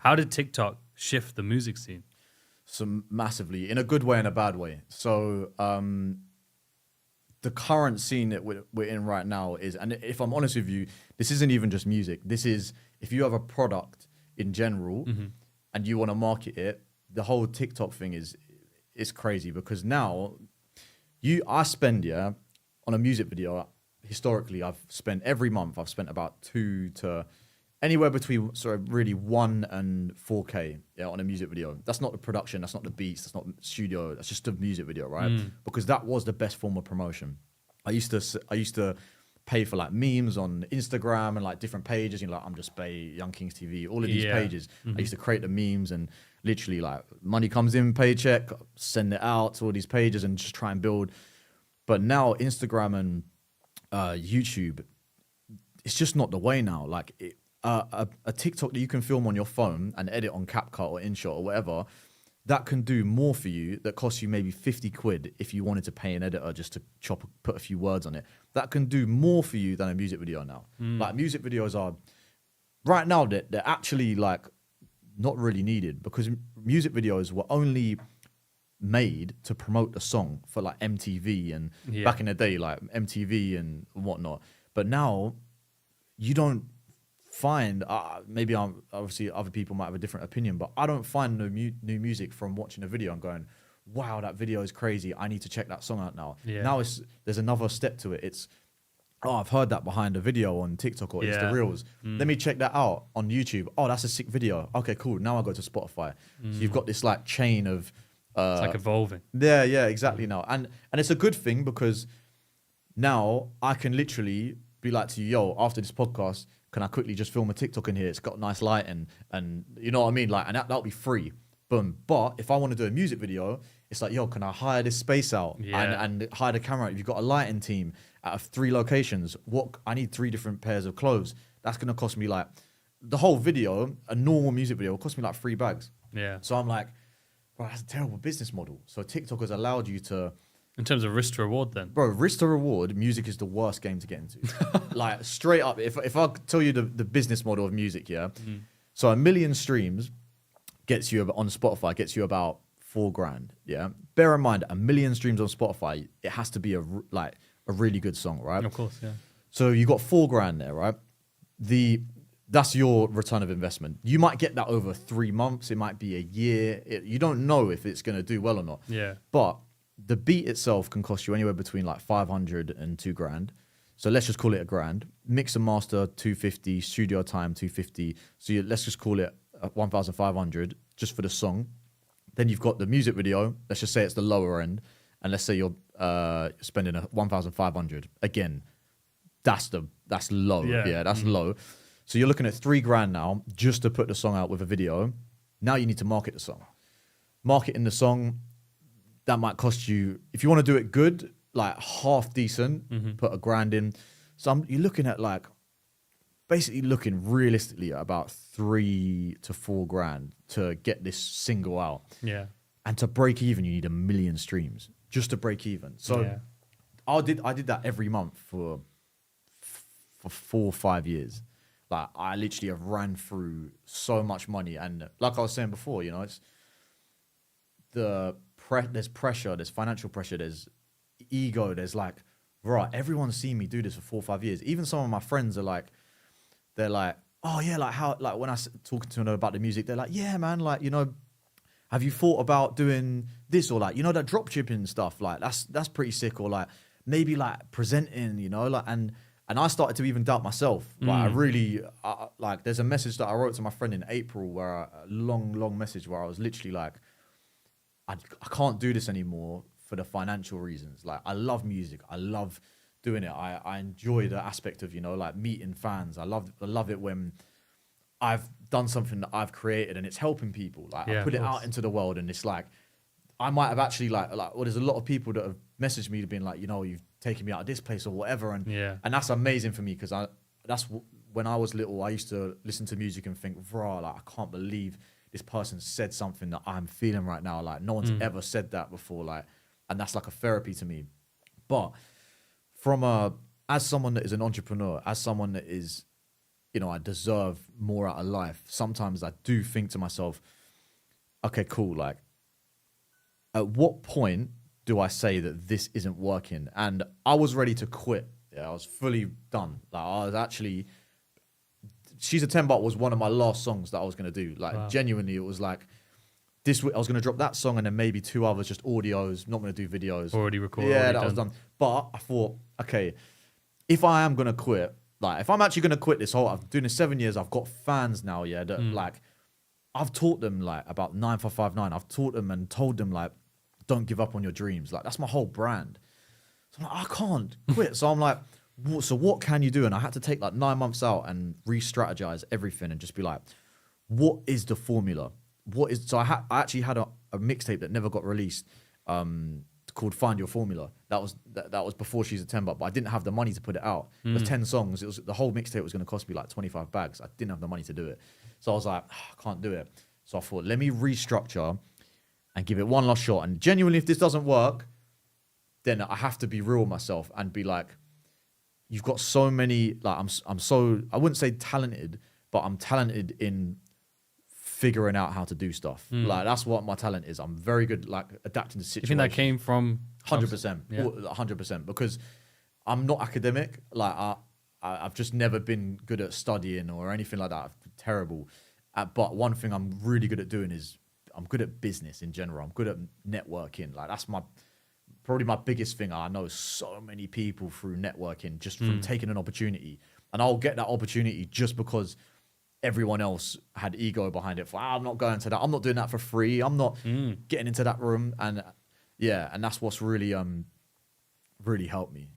How did TikTok shift the music scene? So massively, in a good way and a bad way. So the current scene that we're in right now is, and if I'm honest with you, this isn't even just music. This is, if you have a product in general and you want to market it, the whole TikTok thing is crazy, because now I spend, on a music video, historically, I've spent every month, I've spent about 2 to anywhere between really 1 and 4K on a music video. That's not the production, that's not the beats, that's not studio, that's just a music video, right? Because that was the best form of promotion. I used to pay for like memes on Instagram and like different pages, you know, like I'm Just Bay, Young Kings TV, all of these pages. I used to create the memes, and literally like money comes in, paycheck, send it out to all these pages and just try and build. But now Instagram and YouTube, it's just not the way now. Like a TikTok that you can film on your phone and edit on CapCut or InShot or whatever, that can do more for you. That costs you maybe 50 quid if you wanted to pay an editor just to put a few words on it. That can do more for you than a music video now. Like music videos are, right now, they're actually like not really needed, because music videos were only made to promote the song for like MTV and back in the day, like MTV and whatnot. But now you don't find, maybe obviously other people might have a different opinion, but I don't find new music from watching a video and going, wow, that video is crazy, I need to check that song out now. Now there's another step to it. It's, I've heard that behind a video on TikTok or Insta Reels. Let me check that out on YouTube. Oh, that's a sick video. Okay, cool. Now I go to Spotify. So you've got this like chain of, it's like evolving. Yeah, exactly. Now, and it's a good thing, because now I can literally be like to you, yo, after this podcast, can I quickly just film a TikTok in here? It's got nice lighting, and you know what I mean? Like, and that'll be free. Boom. But if I want to do a music video, it's like, yo, can I hire this space out and hire the camera? If you've got a lighting team out of 3 locations, I need 3 different pairs of clothes. That's going to cost me like, the whole video, a normal music video, will cost me like 3 bags. Yeah. So I'm like, bro, that's a terrible business model. So TikTok has allowed you to... In terms of risk to reward then? Bro, risk to reward, music is the worst game to get into. Like, straight up, if I tell you the business model of music, so 1 million streams gets you, on Spotify, gets you about $4,000, yeah? Bear in mind, 1 million streams on Spotify, it has to be a really good song, right? Of course, yeah. So you got $4,000 there, right? That's your return of investment. You might get that over 3 months. It might be a year. You don't know if it's going to do well or not. Yeah. But the beat itself can cost you anywhere between like 500 and $2,000. So let's just call it $1,000. Mix and master, 250. Studio time, 250. So let's just call it 1,500 just for the song. Then you've got the music video. Let's just say it's the lower end, and let's say you're spending 1,500. Again, that's low. Yeah, that's low. So you're looking at $3,000 now just to put the song out with a video. Now you need to market the song. Marketing the song, that might cost you, if you want to do it good, like half decent, put $1,000 in. So you're looking at like, basically looking realistically at about $3,000 to $4,000 to get this single out. Yeah. And to break even, you need 1 million streams just to break even. So I did that every month for 4 or 5 years. Like, I literally have ran through so much money. And like I was saying before, you know, it's there's pressure, there's financial pressure, there's ego, there's like, right, everyone's seen me do this for 4 or 5 years. Even some of my friends are like, they're like, oh yeah, like how, like when I talking to them about the music, they're like, yeah, man, like, you know, have you thought about doing this, or like, you know, that drop shipping stuff, like that's pretty sick, or like maybe like presenting, you know, like, and I started to even doubt myself. Like, I really, like, there's a message that I wrote to my friend in April, a long message where I was literally like, I can't do this anymore for the financial reasons. Like, I love music. I love doing it. I enjoy the aspect of, you know, like meeting fans. I love it when I've done something that I've created and it's helping people. Like, I put it out into the world, and it's like, I might have actually well, there's a lot of people that have messaged me being like, you know, you've taken me out of this place or whatever. And that's amazing for me, because when I was little, I used to listen to music and think, bro, like, I can't believe this person said something that I'm feeling right now. Like, no one's ever said that before. Like, and that's like a therapy to me. But as someone that is an entrepreneur, as someone that is I deserve more out of life, sometimes I do think to myself, okay, cool. Like, at what point do I say that this isn't working? And I was ready to quit. Yeah, I was fully done. Like, I was actually, She's a 10 Baht was one of my last songs that I was going to do. Like, Wow. genuinely, it was like, this week I was going to drop that song and then maybe 2 others, just audios, not going to do videos. Already recorded. Yeah, already that was done. But I thought, okay, if I am going to quit, like, if I'm actually going to quit this whole, I've doing this 7 years, I've got fans now, yeah, that like, I've taught them like about 9559. I've taught them and told them like, don't give up on your dreams. Like, that's my whole brand. So I'm like, I can't quit. So I'm like, so what can you do? And I had to take like 9 months out and re-strategize everything and just be like, what is the formula? So I actually had a mixtape that never got released, called Find Your Formula. That was before She's a 10 Baht, but I didn't have the money to put it out. It was 10 songs. It was the whole mixtape was going to cost me like 25 bags. I didn't have the money to do it. So I was like, I can't do it. So I thought, let me restructure and give it one last shot. And genuinely, if this doesn't work, then I have to be real with myself and be like, you've got so many, like, I'm so, I wouldn't say talented, but I'm talented in figuring out how to do stuff. Like, that's what my talent is. I'm very good, like, adapting to You situations. think that came from 100%, Yeah. 100%, because I'm not academic. Like, I've just never been good at studying or anything like that. I'm terrible. But one thing I'm really good at doing is I'm good at business in general. I'm good at networking. Like, that's probably my biggest thing. I know so many people through networking, just from taking an opportunity, and I'll get that opportunity just because everyone else had ego behind it. I'm not going to that. I'm not doing that for free. I'm not getting into that room. And yeah, and that's what's really really helped me.